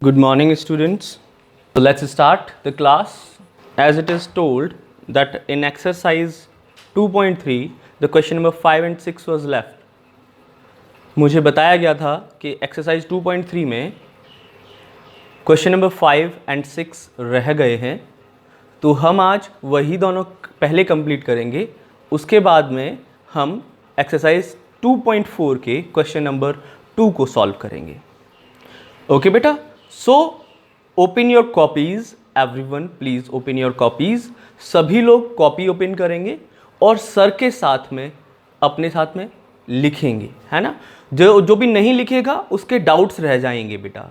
Good morning, students. So let's start the class. As it is told that in exercise 2.3, the question number 5 and 6 was left. मुझे बताया गया था कि exercise 2.3 में question number 5 and 6 रह गए हैं, तो हम आज वही दोनों पहले कंप्लीट करेंगे. उसके बाद में हम एक्सरसाइज 2.4 के क्वेश्चन नंबर 2 को सॉल्व करेंगे. ओके बेटा. So open your copies, everyone please open your copies. सभी लोग कॉपी ओपन करेंगे और सर के साथ में अपने साथ में लिखेंगे, है ना. जो भी नहीं लिखेगा उसके डाउट्स रह जाएंगे बेटा.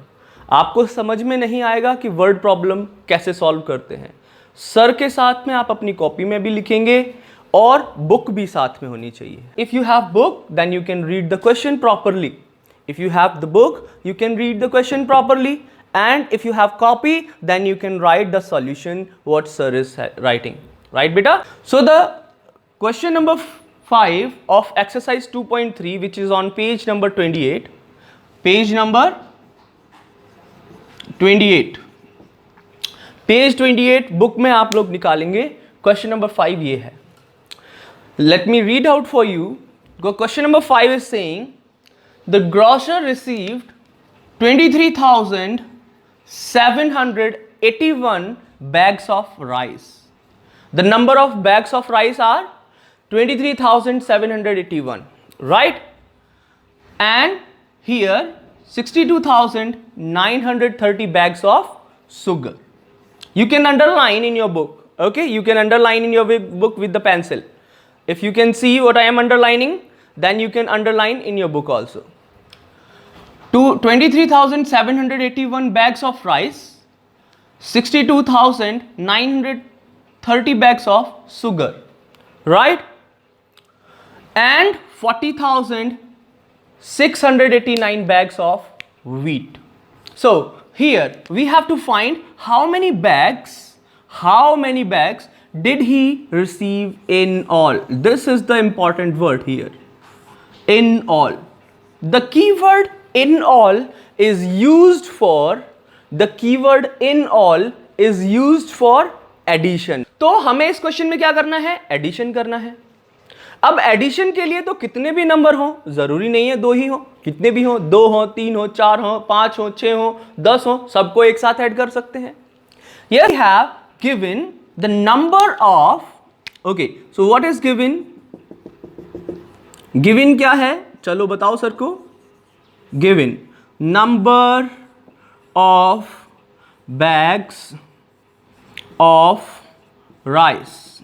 आपको समझ में नहीं आएगा कि वर्ड प्रॉब्लम कैसे सॉल्व करते हैं. सर के साथ में आप अपनी कॉपी में भी लिखेंगे और बुक भी साथ में होनी चाहिए. If you have book then you can read the question properly. If you have the book, you can read the question properly, and if you have copy, then you can write the solution what sir is writing. Right, beta? So the question number 5 of exercise 2.3, which is on page number 28. Page number 28. Page 28 book में आप लोग निकालेंगे. Question number 5 ये है. Let me read out for you. Question number 5 is saying, the grocer received 23,781 bags of rice. The number of bags of rice are 23,781, right? And here 62,930 bags of sugar. You can underline in your book, okay? You can underline in your book with the pencil. If you can see what I am underlining, then you can underline in your book also. 23,781 bags of rice, 62,930 bags of sugar, right? And 40,689 bags of wheat. So here we have to find how many bags did he receive in all. This is the important word here. In all. The keyword in all is used for addition. तो हमें इस question में क्या करना है? Addition करना है. अब एडिशन के लिए तो कितने भी नंबर हो, जरूरी नहीं है 2 ही हो, कितने भी हो, 2 हो, 3 हो, 4 हो, 5 हो, 6 हो, 10 हो, सबको एक साथ ऐड कर सकते हैं. Here we have given the number of, okay, so what is given? Given क्या है? चलो बताओ सर को. Given number of bags of rice.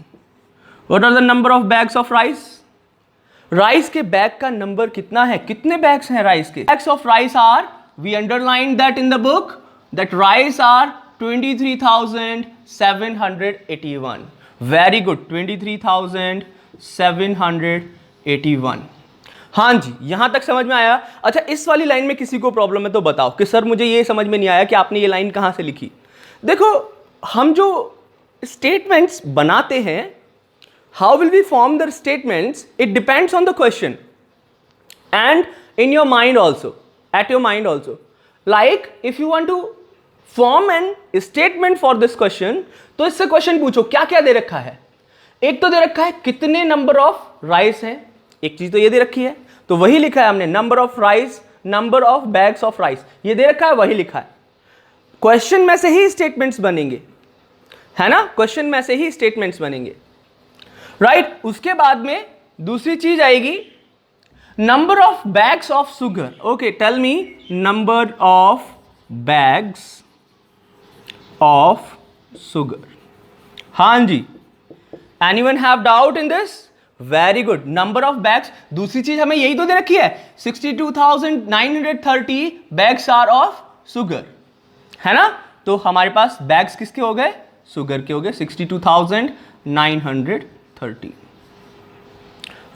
What are the number of bags of rice? Rice के बैग का नंबर कितना है? कितने बैग्स हैं राइस के? Bags of rice are, we underlined that in the book, that rice are 23,781. Very good, 23,781. हाँ जी, यहां तक समझ में आया. अच्छा, इस वाली लाइन में किसी को प्रॉब्लम है तो बताओ कि सर मुझे ये समझ में नहीं आया कि आपने ये लाइन कहां से लिखी. देखो, हम जो स्टेटमेंट्स बनाते हैं, how will we form the statements, it depends on the question and in your mind also, at your mind also. Like if you want to form an statement for this question, तो इससे question पूछो क्या क्या दे रखा है. एक तो दे रखा है कितने नंबर ऑफ राइस हैं, एक चीज तो ये दे रखी है, तो वही लिखा है हमने. Number of rice, number of bags of rice, ये दे रखा है, वही लिखा है. क्वेश्चन में से ही स्टेटमेंट्स बनेंगे, है ना. क्वेश्चन में से ही स्टेटमेंट्स बनेंगे, राइट. उसके बाद में दूसरी चीज आएगी, number of bags of sugar. Okay, tell me number of bags of sugar. हाँ जी, anyone have doubt in this? Very good. Number of bags. दूसरी चीज हमें यही तो दे रखी है, 62,930 बैग्स आर ऑफ शुगर, है ना. तो हमारे पास बैग्स किसके हो गए? शुगर के हो गए, 62,930,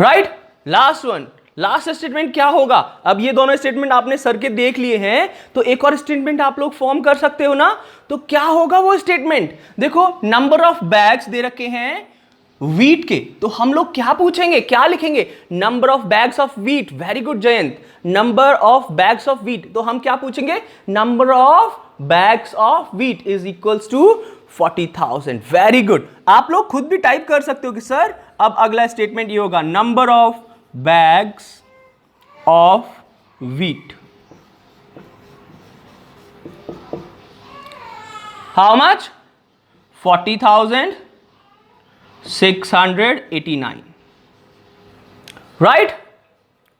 right. Last one, last statement क्या होगा? अब ये दोनों स्टेटमेंट आपने सर के देख लिए हैं, तो एक और स्टेटमेंट आप लोग फॉर्म कर सकते हो ना. तो क्या होगा वो स्टेटमेंट? देखो, नंबर ऑफ बैग्स दे रखे हैं व्हीट के, तो हम लोग क्या पूछेंगे, क्या लिखेंगे, number of bags of wheat. Very good Jayant, number of bags of wheat, तो हम क्या पूछेंगे, number of bags of wheat is equals to 40,000। Very good, आप लोग खुद भी टाइप कर सकते हो कि सर अब अगला स्टेटमेंट ये होगा, number of bags of wheat, how much, 40,689, right?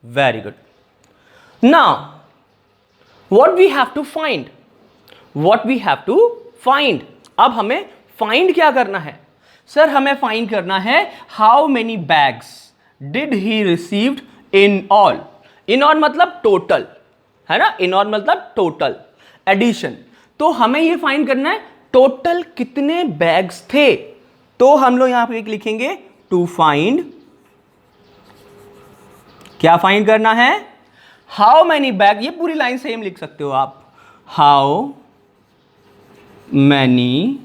Very good. Now what we have to find, what we have to find, अब हमें find क्या करना है सर, हमें find करना है how many bags did he received in all, in all मतलब total है ना, in all मतलब total, addition, तो हमें ये find करना है टोटल कितने बैग्स थे, तो हम लोग यहां पे लिखेंगे टू फाइंड, क्या फाइंड करना है, हाउ मैनी बैग, ये पूरी लाइन सेम लिख सकते हो आप, how many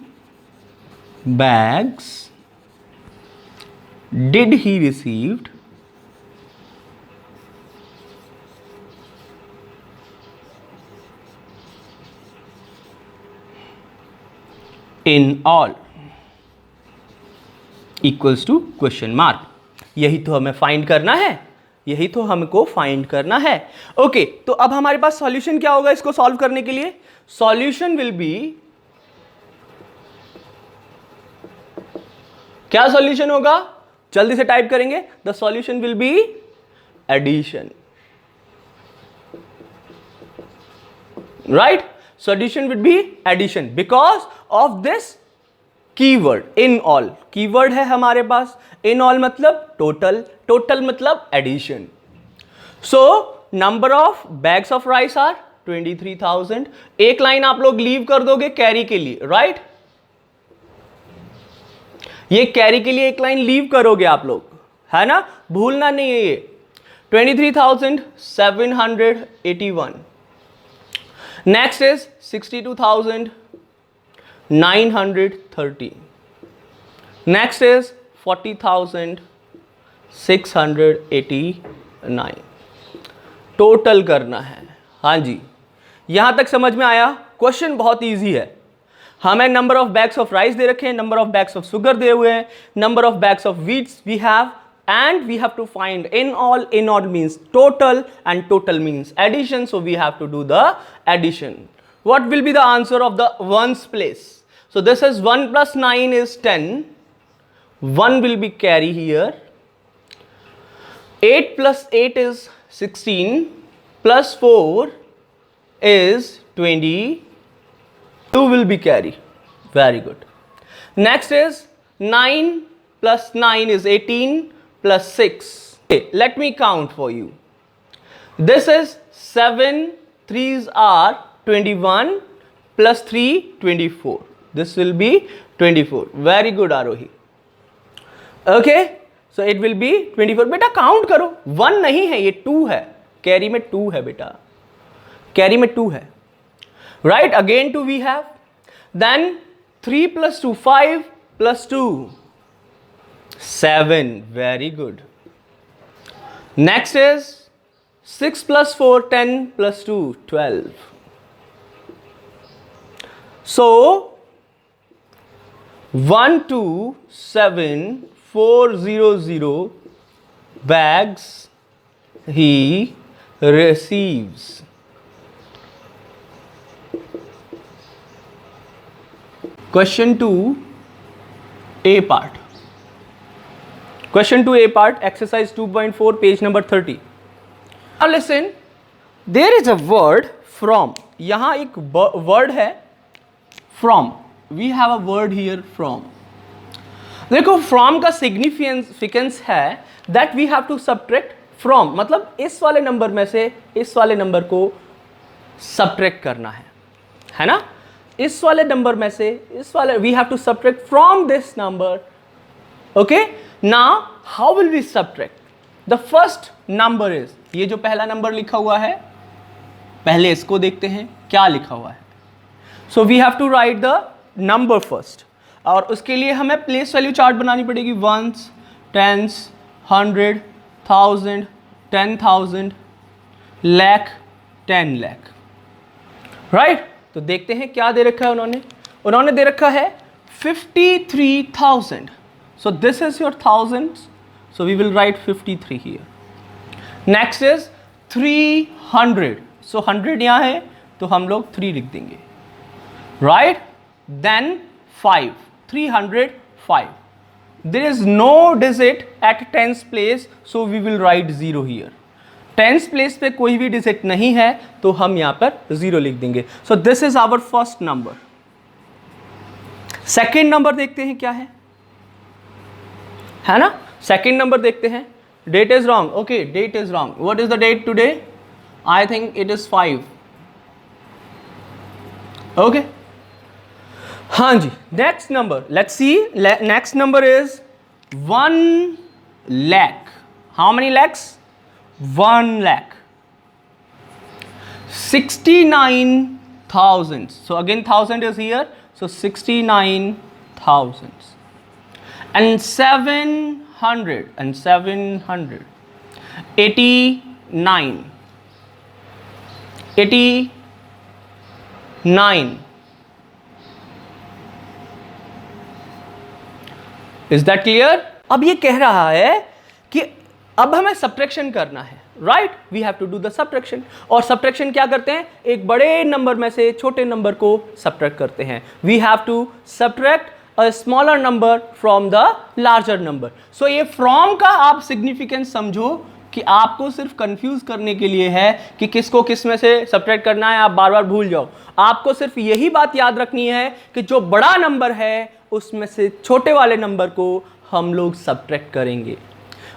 bags did he received in all equals to question mark. यही तो हमें फाइंड करना है, यही तो हमको फाइंड करना है। ओके, तो अब हमारे पास सॉल्यूशन क्या होगा इसको सॉल्व करने के लिए, सॉल्यूशन विल बी, क्या सॉल्यूशन होगा, जल्दी से टाइप करेंगे, the solution will be addition, right, solution would be addition because of this keyword in all, keyword है हमारे पास, in all मतलब total, total मतलब addition, so number of bags of rice are 23,000, एक line आप लोग leave कर दोगे carry के लिए, राइट, ये कैरी के लिए एक लाइन लीव करोगे आप लोग, है ना, भूलना नहीं है ये, 23,781, next is 62,930, next is 40,689, total करना है। हाँ जी, यहां तक समझ में आया, क्वेश्चन बहुत इजी है, हमें number of bags of rice दे रखे हैं, number of bags of sugar दे हुए हैं, number of bags of wheats we have, and we have to find in all means total and total means addition, so we have to do the addition. What will be the answer of the ones place? So this is 1 plus 9 is 10, 1 will be carry here, 8 plus 8 is 16, plus 4 is 20, 2 will be carry, very good. Next is 9 plus 9 is 18, plus 6. Okay, let me count for you. This is 7 3s are 21 plus 3 24. This will be 24. Very good Arohi. Okay, so it will be 24. बेटा count करो, 1 नहीं है ये 2 है, carry में 2 है बेटा, carry में 2 है, right, again 2 we have, then 3 plus 2 5 plus 2 7, very good. Next is 6 plus 4 10 plus 2 12. So 127,400 bags he receives. Question 2 A part. Question 2A part, exercise 2.4, page number 30. Now listen, there is a word from, यहाँ एक word है from, we have a word here from. देखो from का significance है that we have to subtract from, मतलब इस वाले number में से इस वाले नंबर को subtract करना है ना, इस वाले नंबर में से इस वाले, we have to subtract from this number. Okay, now how will we subtract? The first number is, ये जो पहला नंबर लिखा हुआ है, पहले इसको देखते हैं क्या लिखा हुआ है. So we have to write the number first. और उसके लिए हमें प्लेस वैल्यू चार्ट बनानी पड़ेगी, ones, tens, 100, 1000, 10,000, lakh, 10 lakh, right. तो देखते हैं क्या दे रखा है उन्होंने दे रखा है 53,000. So this is your thousands. So we will write 53 here. Next is 300. So 100 यहाँ है तो हम लोग 3 लिख देंगे, right? Then 5. 305. There is no digit at tens place, so we will write 0 here. Tens place पे कोई भी डिजिट नहीं है तो हम यहां पर 0 लिख देंगे. So this is our first number. Second number देखते हैं क्या है ना. सेकेंड नंबर देखते हैं. Date is wrong. Okay, date is wrong. What is the date today? I think it is 5. Okay, हाँ जी. Next number, let's see. Next number is 1 lakh. How many lakhs? 1 lakh. 69,000. So again 1000 is here, so 69,000. And 700 and 700. 89. 89. Is that clear? अब ये कह रहा है कि अब हमें सब्ट्रैक्शन करना है, right. We have to do the subtraction. और सब्ट्रैक्शन क्या करते हैं? एक बड़े नंबर में से छोटे नंबर को सब्ट्रैक्ट करते हैं. We have to subtract a smaller number from the larger number. So ये फ्रॉम का आप सिग्निफिकेंस समझो कि आपको सिर्फ कंफ्यूज करने के लिए है कि किसको किस में से सब्ट्रैक्ट करना है. आप बार बार भूल जाओ. आपको सिर्फ यही बात याद रखनी है कि जो बड़ा नंबर है उसमें से छोटे वाले नंबर को हम लोग सब्ट्रैक्ट करेंगे.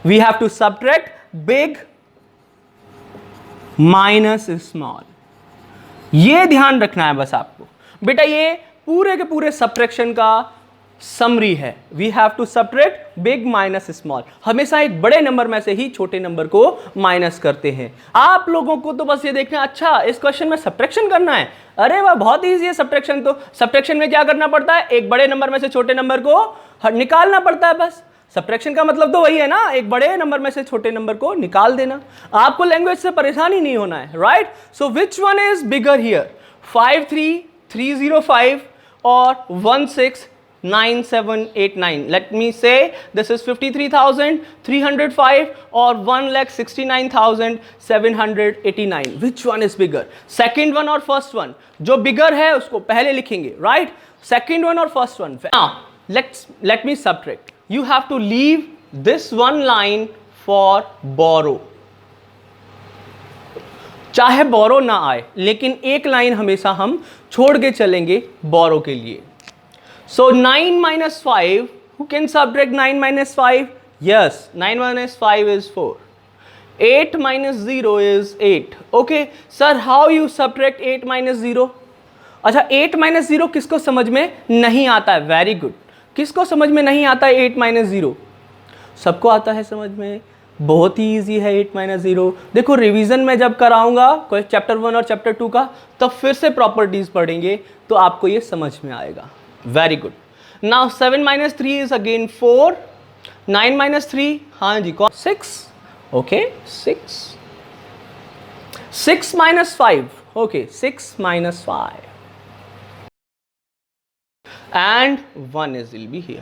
We have to subtract big minus small. ये ध्यान रखना है बस आपको बेटा. ये पूरे के पूरे सब्ट्रैक्शन का समरी है. We have to subtract big minus small. हमेशा एक बड़े नंबर में से ही छोटे नंबर को माइनस करते हैं. आप लोगों को तो बस ये देखना, अच्छा इस क्वेश्चन में सब्ट्रैक्शन करना है. अरे वाह, बहुत ईजी है सब्ट्रैक्शन. तो सब्ट्रैक्शन में क्या करना पड़ता है? एक बड़े नंबर में से छोटे नंबर को निकालना पड़ता है बस. सब्ट्रैक्शन का मतलब तो वही है ना, एक बड़े नंबर में से छोटे नंबर को निकाल देना. आपको लैंग्वेज से परेशानी नहीं होना है, right. So which one is bigger here? 53,305 और 16,9789. लेट मी से दिस इज 53,305 और 1,69,789. Which one is bigger? Second one और फर्स्ट वन? जो बिगर है उसको पहले लिखेंगे, राइट. सेकेंड वन और first one. Let me subtract. You have to leave this one line for borrow. चाहे borrow ना आए लेकिन एक लाइन हमेशा हम छोड़ के चलेंगे borrow के लिए. So 9 minus 5. Who can subtract 9 minus 5? Yes, 9 minus 5 is 4. 8 minus 0 is 8. Okay, sir, how you subtract 8 minus 0? अच्छा, 8 minus 0 किसको समझ में नहीं आता है? Very good. किसको समझ में नहीं आता है 8 minus 0? सबको आता है समझ में. बहुत ही ईजी है 8 minus 0. देखो रिवीजन में जब कराऊंगा कोई चैप्टर 1 और चैप्टर 2 का, तब फिर से प्रॉपर्टीज पढ़ेंगे तो आपको ये समझ में आएगा. Very good. Now 7 minus 3 is again 4. 9 minus 3, हाँ जी कौन? 6. Okay, 6. 6 minus 5. Okay, 6 minus 5. And 1 is will be here.